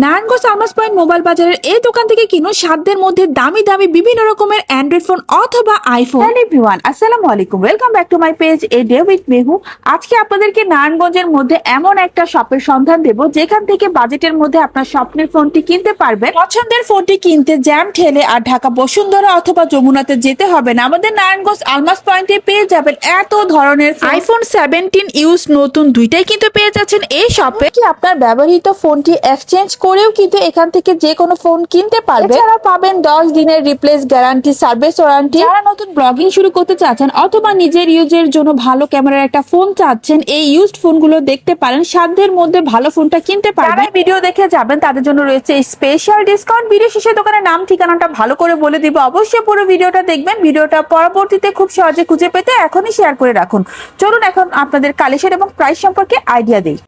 Narayanganj Almas point mobile বাজারের এই দোকান থেকে কিনুন সাধ্যের মধ্যে দামি দামি বিভিন্ন রকমের অ্যান্ড্রয়েড ফোন অথবা আইফোন। হ্যালো এভরিওয়ান, আসসালামু আলাইকুম, welcome back to my page a day with Mehu. আজকে আপনাদেরকে নারায়ণগঞ্জের মধ্যে এমন একটা শপের সন্ধান দেব যেখান থেকে বাজেটের মধ্যে আপনার স্বপ্নের ফোনটি কিনতে পারবেন। পছন্দের ফোনটি কিনতে জ্যাম ঠেলে আর ঢাকা বসুন্ধরা অথবা যমুনাতে যেতে হবে না। আমাদের নারায়ণগঞ্জ আলমাস পয়েন্টে পেয়ে যাবেন এত ধরনের আইফোন 17 ইউজ নতুন দুইটাই কিন্তু পেয়ে যাচ্ছেন এই শপে। কি আপনার ব্যবহৃত ফোনটি এক্সচেঞ্জ করেও কিন্তু এখান থেকে যে কোনো ফোন কিনতে পারবেন। এছাড়া পাবেন 10 দিনের রিপ্লেস গ্যারান্টি, সার্ভিস ওয়ারেন্টি। যারা নতুন ব্লগিং শুরু করতে চাচ্ছেন অথবা নিজের ইউজের জন্য ভালো ক্যামেরার একটা ফোন চাচ্ছেন, এই ইউজড ফোনগুলো দেখতে পারেন। সাধ্যের মধ্যে ভালো ফোনটা কিনতে পারবেন। যারা ভিডিও দেখে যাবেন তাদের জন্য রয়েছে স্পেশাল ডিসকাউন্ট। ভিডিও শেষে দোকানের নাম ঠিকানাটা ভালো করে বলে দিব, অবশ্যই পুরো ভিডিওটা দেখবেন। ভিডিওটা পরবর্তীতে খুব সহজে খুঁজে পেতে এখনই শেয়ার করে রাখুন। চলুন এখন আপনাদের কালেকশন এবং প্রাইস সম্পর্কে আইডিয়া দেই।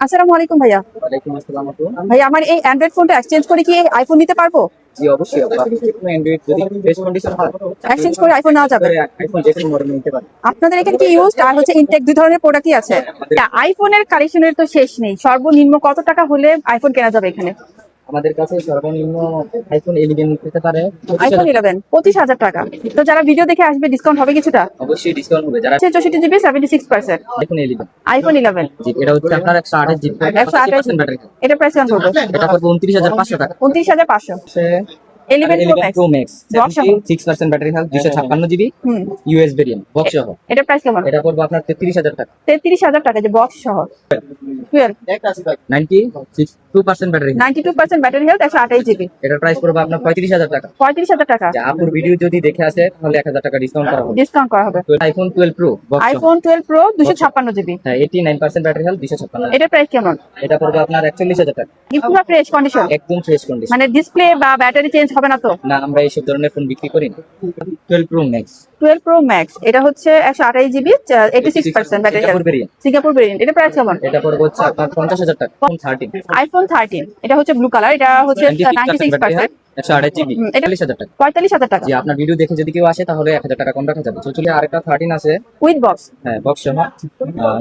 আসসালামু আলাইকুম ভাইয়া। ওয়ালাইকুম আসসালাম আপু। ভাইয়া আমার এই অ্যান্ড্রয়েড ফোনটা এক্সচেঞ্জ করে কি আইফোন নিতে পারবো? জি অবশ্যই আপু, আপনি যেকোনো অ্যান্ড্রয়েড যদি বেস্ট কন্ডিশন হয় এক্সচেঞ্জ করে আইফোন নেওয়া যাবে? আইফোন যে কোনো মডেল নিতে পারেন। আপনাদের এখানে কি ইউজড আর হচ্ছে ইনটেক দুই ধরনের প্রোডাক্টই আছে? আইফোনের কালেকশনের তো শেষ নেই। সর্বনিম্ন কত টাকা হলে আইফোন কেনা যাবে এখানে? আমাদের কাছে সর্বনিম্ন আইফোন 11 পেতে পারে আইফোন 11 25,000 টাকা। তো যারা ভিডিও দেখে আসবে ডিসকাউন্ট হবে কিছুটা? অবশ্যই ডিসকাউন্ট হবে। যারা 64 জিবি 76%। আইফোন 11 আইফোন 11 জি, এটা হচ্ছে আপনার 128 জিবি 128 ব্যাটারি। এটা প্রাইস কেমন পড়বে? এটা পড়বে 29,500 টাকা। 29,500। সে 11 Pro Max 6% battery health, 256 GB US variant box সহ। এটা প্রাইস কেমন? এটা পড়বে আপনার 33,000 টাকা। 33,000 টাকা যে বক্স সহ। 12 92% ব্যাটারি। 92% battery health, 128 GB. এটার প্রাইস পড়বে আপনার 35,000 টাকা। 35,000 টাকা যা আপুর ভিডিও যদি দেখে আসে তাহলে 1,000 টাকা ডিসকাউন্ট করা হবে। ডিসকাউন্ট করা হবে। তো আইফোন 12 প্রো বক্স সহ। IPhone 12 pro 256 GB. হ্যাঁ, 89% ব্যাটারি হেলথ, 256। এটার প্রাইস কেমন? এটা পড়বে আপনার 41,000 টাকা। পুরো ফ্রেশ কন্ডিশন, একদম ফ্রেশ কন্ডিশন। মানে ডিসপ্লে বা ব্যাটারি চেঞ্জ হবে না তো? না, আমরা এইসব ধরনের ফোন বিক্রি করি না। 12 প্রো ম্যাক্স 12 প্রো ম্যাক্স এটা হচ্ছে 128 GB 86% battery Singapore variant. Singapore variant. এটা প্রাইস কেমন? এটা পড়বে হচ্ছে আপনার 50,000 টাকা। ফোন 13 আইফোন 13 এটা হচ্ছে ব্লু কালার, এটা হচ্ছে 96%। 128 জিবি এটা 40,000 টাকা। 45,000 টাকা জি, আপনার ভিডিও দেখে যদি কেউ আসে তাহলে 1,000 টাকা কম রাখা যাবে। তো চলে আরেকটা 13 আছে। With box. হ্যাঁ, বক্স সহ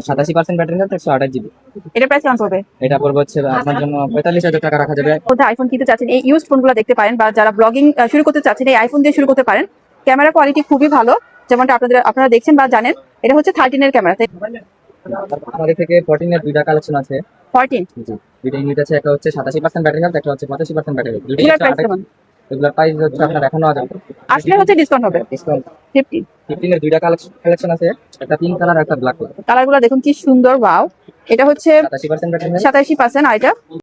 87% ব্যাটারি হেলথ, 128 জিবি। এটা প্রাইস কেমন পড়বে? এটা পড়বে হচ্ছে আপনার জন্য 45,000 টাকা রাখা যাবে। কোথায় আইফোন কিনতে চাচ্ছেন এই ইউজড ফোনগুলো দেখতে পারেন, বা যারা ব্লগিং শুরু করতে চাচ্ছেন এই আইফোন দিয়ে শুরু করতে পারেন। ক্যামেরা কোয়ালিটি খুবই ভালো, যেমনটা আপনারা দেখছেন বা জানেন। এটা হচ্ছে 13 এর ক্যামেরা। আমাদের থেকে 14 এর দুইটা কালেকশন আছে। 14 জি, দুইটা ইউনিট আছে। একটা হচ্ছে 87% ব্যাটারি হেলথ, একটা হচ্ছে 85% ব্যাটারি হেলথ। এগুলোর প্রাইস কেমন? এগুলোর প্রাইস হচ্ছে আপনার এখনো আছে। আসলে হচ্ছে ডিসকাউন্ট হবে ডিসকাউন্ট 50। 15 এর দুইটা কালেকশন আছে, একটা পিঙ্ক কালার একটা ব্ল্যাক কালার। কালারগুলো দেখুন কি সুন্দর, ওয়াও। এটা হচ্ছে 87% ব্যাটারি হেলথ, 87% আর এটা